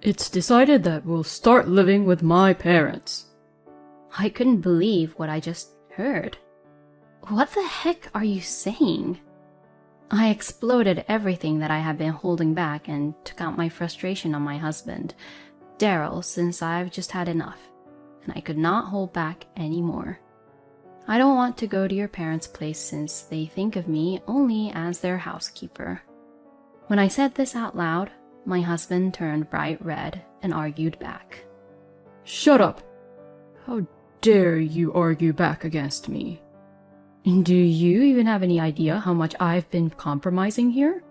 It's decided that we'll start living with my parents. I couldn't believe what I just heard. What the heck are you saying? I exploded everything that I had been holding back and took out my frustration on my husband, Daryl, since I've just had enough, and I could not hold back anymore. I don't want to go to your parents' place since they think of me only as their housekeeper. When I said this out loud, my husband turned bright red and argued back. Shut up! How dare you argue back against me? Do you even have any idea how much I've been compromising here?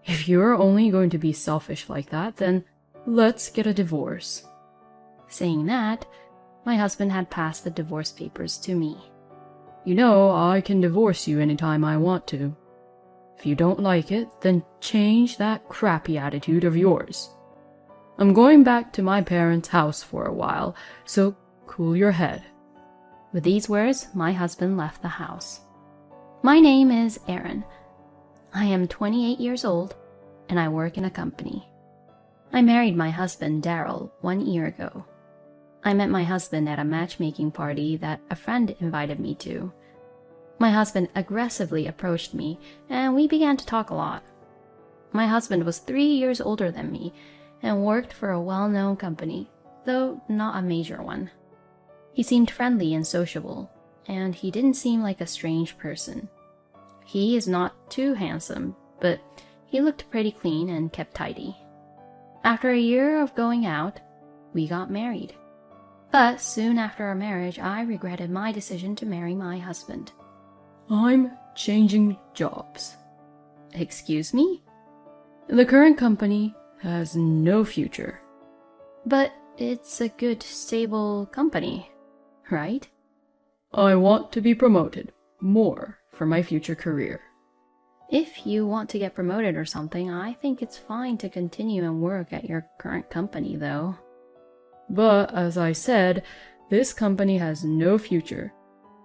If you're only going to be selfish like that, then let's get a divorce. Saying that, my husband had passed the divorce papers to me. You know, I can divorce you anytime I want to. If you don't like it, then change that crappy attitude of yours. I'm going back to my parents' house for a while, so cool your head. With these words, my husband left the house. My name is Aaron. I am 28 years old, and I work in a company. I married my husband, Daryl, 1 year ago. I met my husband at a matchmaking party that a friend invited me to. My husband aggressively approached me, and we began to talk a lot. My husband was 3 years older than me and worked for a well-known company, though not a major one. He seemed friendly and sociable, and he didn't seem like a strange person. He is not too handsome, but he looked pretty clean and kept tidy. After a year of going out, we got married. But soon after our marriage, I regretted my decision to marry my husband. I'm changing jobs. Excuse me? The current company has no future. But it's a good, stable company, right? I want to be promoted more for my future career. If you want to get promoted or something, I think it's fine to continue and work at your current company, though. But, as I said, this company has no future.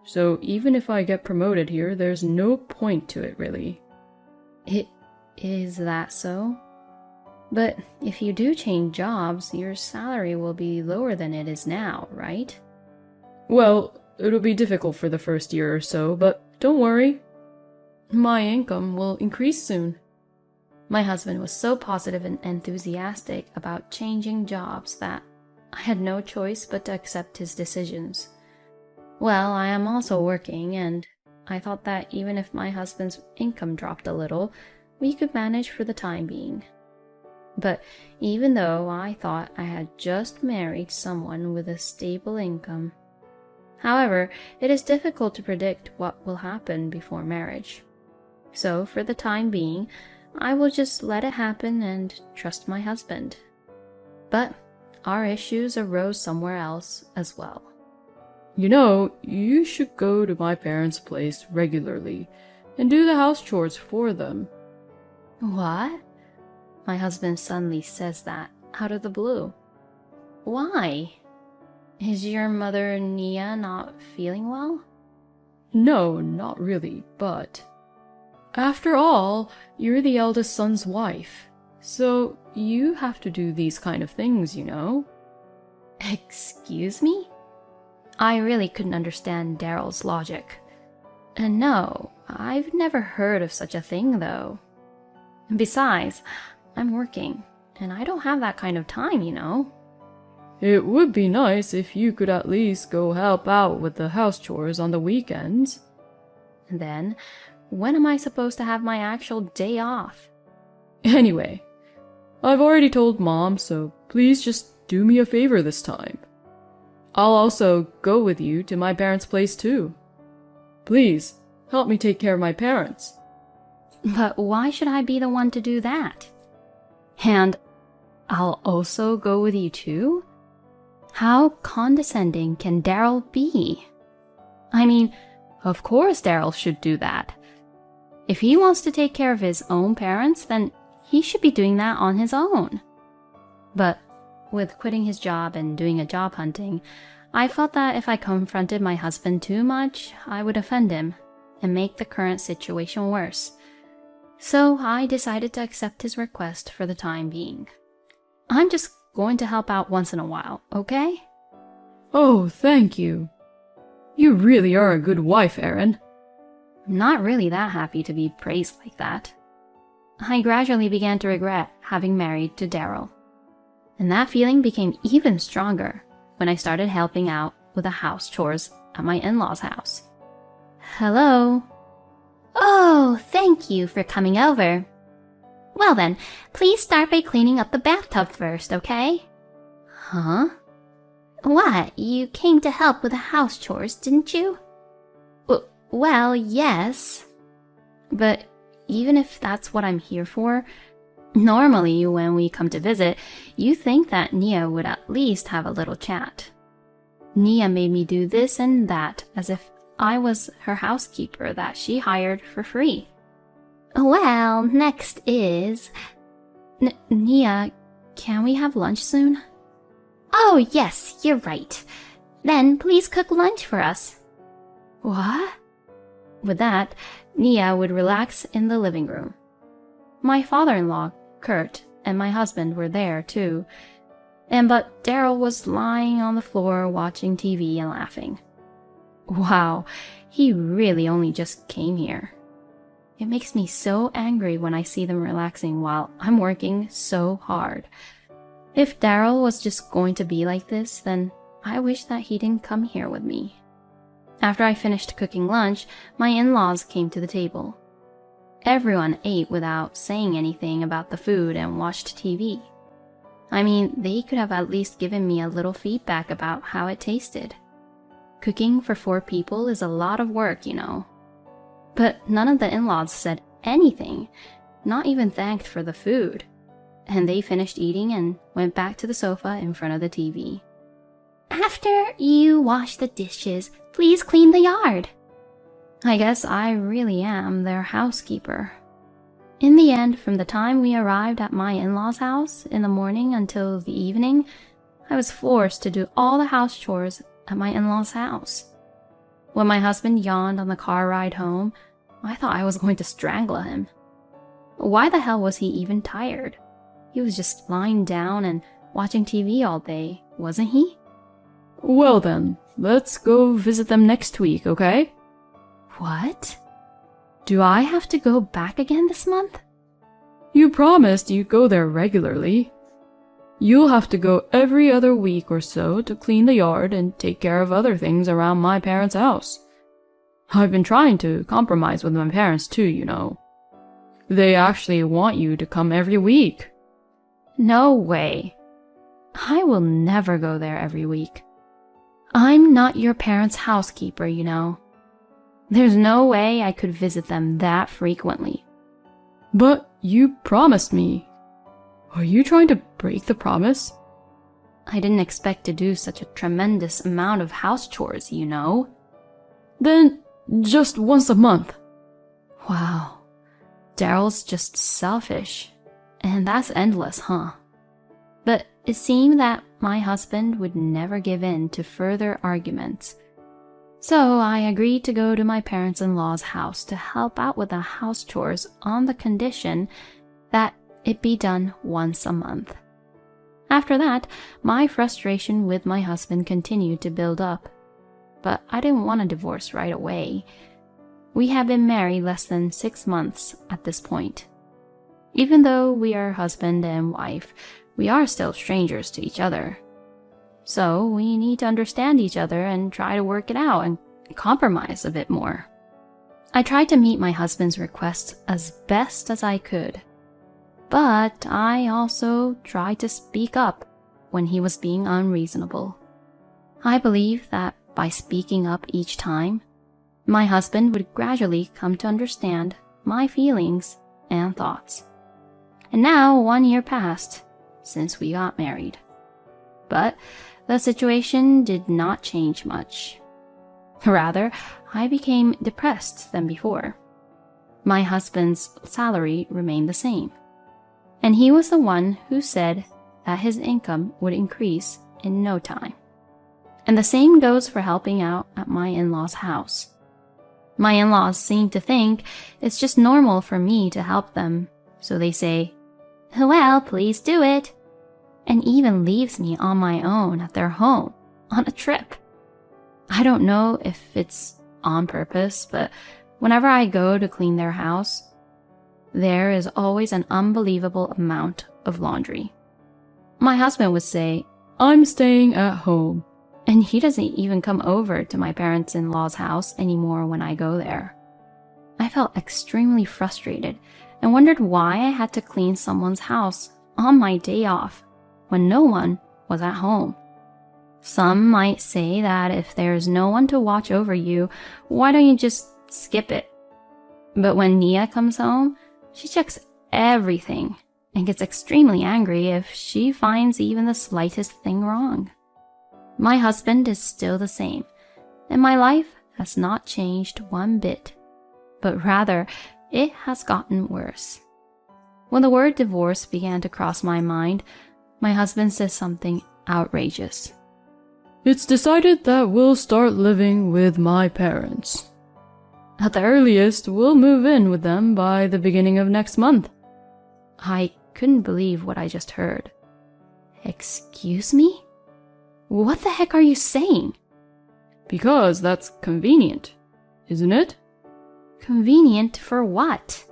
So even if I get promoted here, there's no point to it, really. Is that so? But if you do change jobs, your salary will be lower than it is now, right? Well, it'll be difficult for the first year or so, but don't worry. My income will increase soon. My husband was so positive and enthusiastic about changing jobs that I had no choice but to accept his decisions. Well, I am also working, and I thought that even if my husband's income dropped a little, we could manage for the time being. But even though I thought I had just married someone with a stable income. However, it is difficult to predict what will happen before marriage. So for the time being, I will just let it happen and trust my husband. But our issues arose somewhere else as well. You know, you should go to my parents' place regularly and do the house chores for them. What? My husband suddenly says that out of the blue. Why? Is your mother, Nia, not feeling well? No, not really, but... After all, you're the eldest son's wife, so you have to do these kind of things, you know? Excuse me? I really couldn't understand Daryl's logic. And no, I've never heard of such a thing, though. Besides, I'm working, and I don't have that kind of time, you know. It would be nice if you could at least go help out with the house chores on the weekends. And then, when am I supposed to have my actual day off? Anyway, I've already told Mom, so please just do me a favor this time. I'll also go with you to my parents' place too. Please, help me take care of my parents. But why should I be the one to do that? And I'll also go with you too? How condescending can Daryl be? I mean, of course Daryl should do that. If he wants to take care of his own parents, then he should be doing that on his own. But with quitting his job and doing a job hunting, I felt that if I confronted my husband too much, I would offend him and make the current situation worse. So I decided to accept his request for the time being. I'm just going to help out once in a while, okay? Oh, thank you. You really are a good wife, Erin. I'm not really that happy to be praised like that. I gradually began to regret having married to Daryl. And that feeling became even stronger when I started helping out with the house chores at my in-laws' house. Hello? Oh, thank you for coming over. Well then, please start by cleaning up the bathtub first, okay? Huh? What? You came to help with the house chores, didn't you? Well, yes. But even if that's what I'm here for, normally when we come to visit, you think that Nia would at least have a little chat. Nia made me do this and that as if I was her housekeeper that she hired for free. Well, next is... Nia, can we have lunch soon? Oh, yes, you're right. Then please cook lunch for us. What? With that, Nia would relax in the living room. My father-in-law, Kurt, and my husband were there too, but Daryl was lying on the floor watching TV and laughing. Wow, he really only just came here. It makes me so angry when I see them relaxing while I'm working so hard. If Daryl was just going to be like this, then I wish that he didn't come here with me. After I finished cooking lunch, my in-laws came to the table. Everyone ate without saying anything about the food and watched TV. I mean, they could have at least given me a little feedback about how it tasted. Cooking for 4 people is a lot of work, you know. But none of the in-laws said anything, not even thanked for the food. And they finished eating and went back to the sofa in front of the TV. After you wash the dishes, please clean the yard. I guess I really am their housekeeper. In the end, from the time we arrived at my in-laws' house in the morning until the evening, I was forced to do all the house chores at my in-laws' house. When my husband yawned on the car ride home, I thought I was going to strangle him. Why the hell was he even tired? He was just lying down and watching TV all day, wasn't he? Well then, let's go visit them next week, okay? What? Do I have to go back again this month? You promised you'd go there regularly. You'll have to go every other week or so to clean the yard and take care of other things around my parents' house. I've been trying to compromise with my parents too, you know. They actually want you to come every week. No way. I will never go there every week. I'm not your parents' housekeeper, you know. There's no way I could visit them that frequently. But you promised me. Are you trying to break the promise? I didn't expect to do such a tremendous amount of house chores, you know. Then just once a month. Wow. Daryl's just selfish. And that's endless, huh? But it seemed that my husband would never give in to further arguments. So I agreed to go to my parents-in-law's house to help out with the house chores on the condition that it be done once a month. After that, my frustration with my husband continued to build up. But I didn't want a divorce right away. We had been married less than 6 months at this point. Even though we are husband and wife, we are still strangers to each other. So we need to understand each other and try to work it out and compromise a bit more. I tried to meet my husband's requests as best as I could. But I also tried to speak up when he was being unreasonable. I believe that by speaking up each time, my husband would gradually come to understand my feelings and thoughts. And now 1 year passed since we got married. But the situation did not change much. Rather, I became depressed than before. My husband's salary remained the same. And he was the one who said that his income would increase in no time. And the same goes for helping out at my in-laws' house. My in-laws seem to think it's just normal for me to help them, so they say, "Well, please do it." And and even leaves me on my own at their home on a trip. I don't know if it's on purpose, but whenever I go to clean their house, there is always an unbelievable amount of laundry. My husband would say, "I'm staying at home." and he doesn't even come over to my parents-in-law's house anymore when I go there. I felt extremely frustrated and wondered why I had to clean someone's house on my day off when no one was at home. Some might say that if there's no one to watch over you, why don't you just skip it? But when Nia comes home, she checks everything and gets extremely angry if she finds even the slightest thing wrong. My husband is still the same, and my life has not changed one bit, but rather it has gotten worse. When the word divorce began to cross my mind, my husband says something outrageous. "It's decided that we'll start living with my parents. At the earliest, we'll move in with them by the beginning of next month." I couldn't believe what I just heard. Excuse me? What the heck are you saying? "Because that's convenient, isn't it? Convenient for what?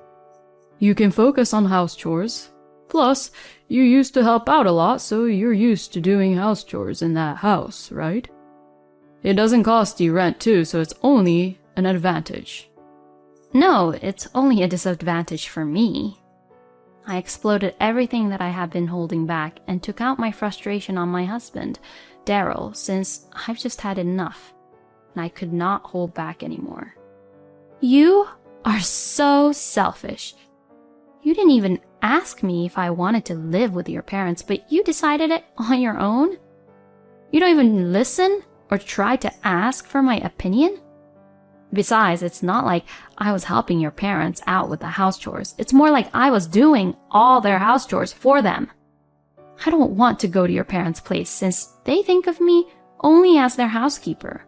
You can focus on house chores. Plus, you used to help out a lot, so you're used to doing house chores in that house, right? It doesn't cost you rent too, so it's only an advantage." No, it's only a disadvantage for me. I exploded everything that I had been holding back and took out my frustration on my husband, Daryl, since I've just had enough and I could not hold back anymore. You are so selfish. You didn't even ask me if I wanted to live with your parents, but you decided it on your own? You don't even listen or try to ask for my opinion? Besides, it's not like I was helping your parents out with the house chores. It's more like I was doing all their house chores for them. I don't want to go to your parents' place since they think of me only as their housekeeper.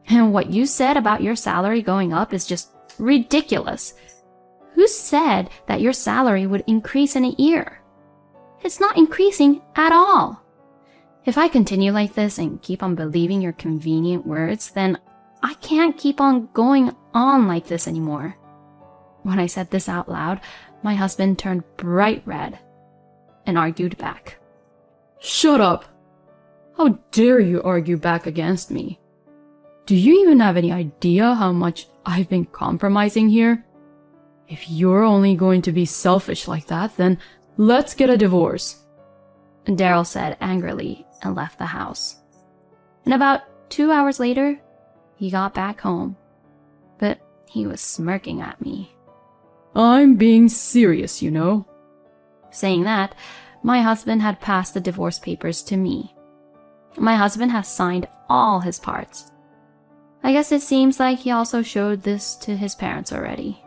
And what you said about your salary going up is just ridiculous. Who said that your salary would increase in a year? It's not increasing at all. If I continue like this and keep on believing your convenient words, then I can't keep on going on like this anymore. When I said this out loud, my husband turned bright red and argued back. "Shut up! How dare you argue back against me? Do you even have any idea how much I've been compromising here? If you're only going to be selfish like that, then let's get a divorce," Daryl said angrily and left the house. And about 2 hours later, he got back home, but he was smirking at me. "I'm being serious, you know." Saying that, my husband had passed the divorce papers to me. My husband has signed all his parts. I guess it seems like he also showed this to his parents already.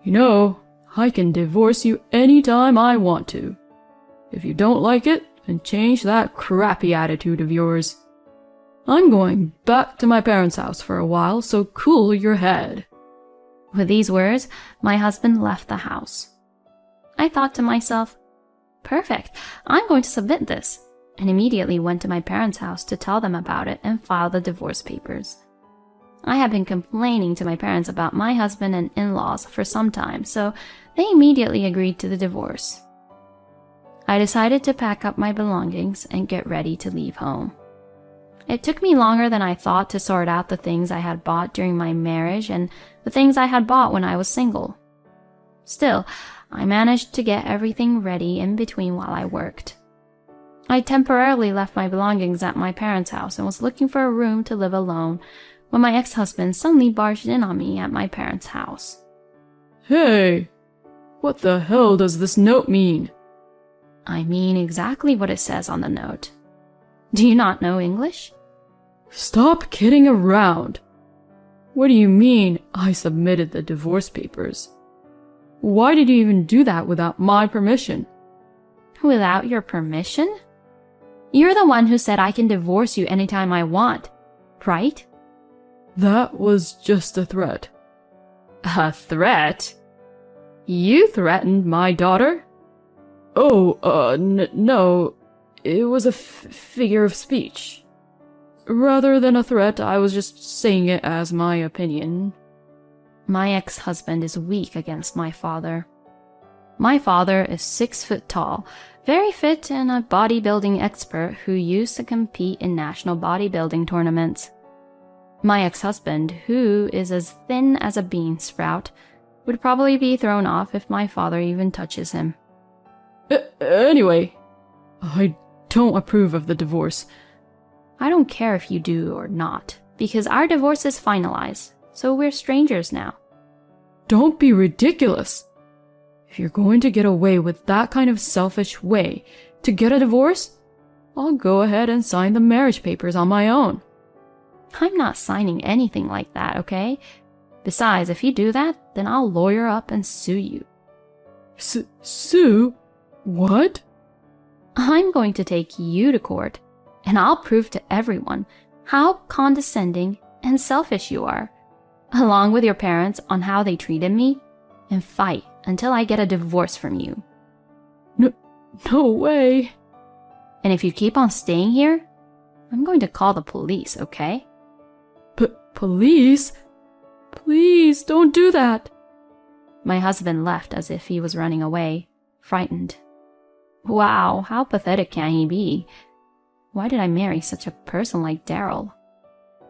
"You know, I can divorce you anytime I want to. If you don't like it, then change that crappy attitude of yours. I'm going back to my parents' house for a while, so cool your head." With these words, my husband left the house. I thought to myself, perfect, I'm going to submit this, and immediately went to my parents' house to tell them about it and file the divorce papers. I had been complaining to my parents about my husband and in-laws for some time, so they immediately agreed to the divorce. I decided to pack up my belongings and get ready to leave home. It took me longer than I thought to sort out the things I had bought during my marriage and the things I had bought when I was single. Still, I managed to get everything ready in between while I worked. I temporarily left my belongings at my parents' house and was looking for a room to live alone when my ex-husband suddenly barged in on me at my parents' house. "Hey, what the hell does this note mean?" I mean exactly what it says on the note. Do you not know English? "Stop kidding around. What do you mean I submitted the divorce papers? Why did you even do that without my permission?" Without your permission? You're the one who said I can divorce you anytime I want, right? "That was just a threat." A threat? "You threatened my daughter?" "Oh, no. It was a figure of speech. Rather than a threat, I was just saying it as my opinion. My ex-husband is weak against my father. My father is 6 foot tall, very fit and a bodybuilding expert who used to compete in national bodybuilding tournaments. My ex-husband, who is as thin as a bean sprout, would probably be thrown off if my father even touches him. Anyway, I don't approve of the divorce. I don't care if you do or not, because our divorce is finalized, so we're strangers now. Don't be ridiculous. If you're going to get away with that kind of selfish way to get a divorce, I'll go ahead and sign the marriage papers on my own. I'm not signing anything like that, okay? Besides, if you do that, then I'll lawyer up and sue you. Sue? What? I'm going to take you to court, and I'll prove to everyone how condescending and selfish you are, along with your parents on how they treated me, and fight until I get a divorce from you. No way. And if you keep on staying here, I'm going to call the police, okay? Police? Please, don't do that. My husband left as if he was running away, frightened. Wow, how pathetic can he be? Why did I marry such a person like Daryl?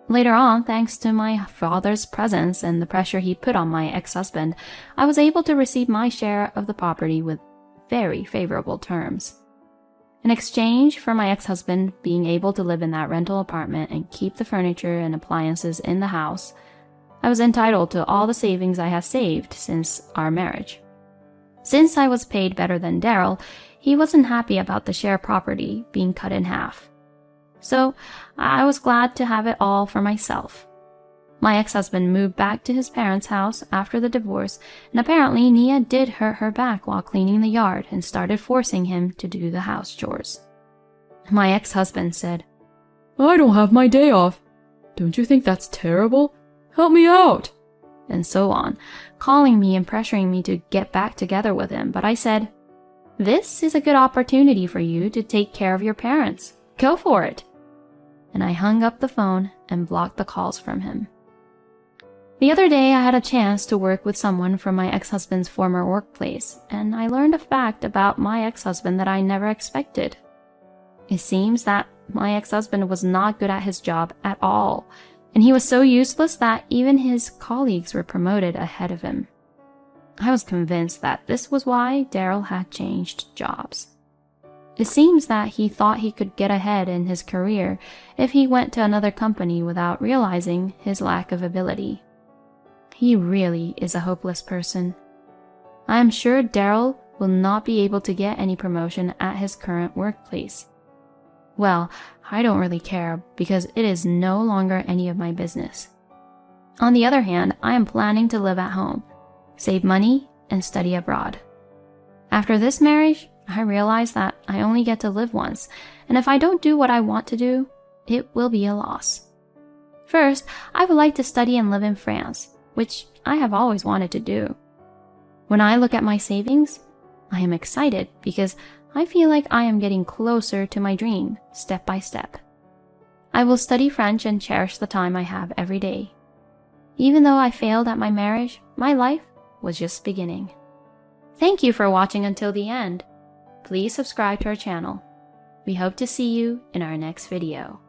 Later on, thanks to my father's presence and the pressure he put on my ex-husband, I was able to receive my share of the property with very favorable terms. In exchange for my ex-husband being able to live in that rental apartment and keep the furniture and appliances in the house, I was entitled to all the savings I had saved since our marriage. Since I was paid better than Daryl, he wasn't happy about the share property being cut in half. So I was glad to have it all for myself. My ex-husband moved back to his parents' house after the divorce, and apparently Nia did hurt her back while cleaning the yard and started forcing him to do the house chores. My ex-husband said, I don't have my day off. Don't you think that's terrible? Help me out. And so on, calling me and pressuring me to get back together with him, but I said, this is a good opportunity for you to take care of your parents. Go for it. And I hung up the phone and blocked the calls from him. The other day, I had a chance to work with someone from my ex-husband's former workplace, and I learned a fact about my ex-husband that I never expected. It seems that my ex-husband was not good at his job at all, and he was so useless that even his colleagues were promoted ahead of him. I was convinced that this was why Daryl had changed jobs. It seems that he thought he could get ahead in his career if he went to another company without realizing his lack of ability. He really is a hopeless person. I am sure Daryl will not be able to get any promotion at his current workplace. Well, I don't really care because it is no longer any of my business. On the other hand, I am planning to live at home, save money, and study abroad. After this marriage, I realize that I only get to live once, and if I don't do what I want to do, it will be a loss. First, I would like to study and live in France, which I have always wanted to do. When I look at my savings, I am excited because I feel like I am getting closer to my dream, step by step. I will study French and cherish the time I have every day. Even though I failed at my marriage, my life was just beginning. Thank you for watching until the end. Please subscribe to our channel. We hope to see you in our next video.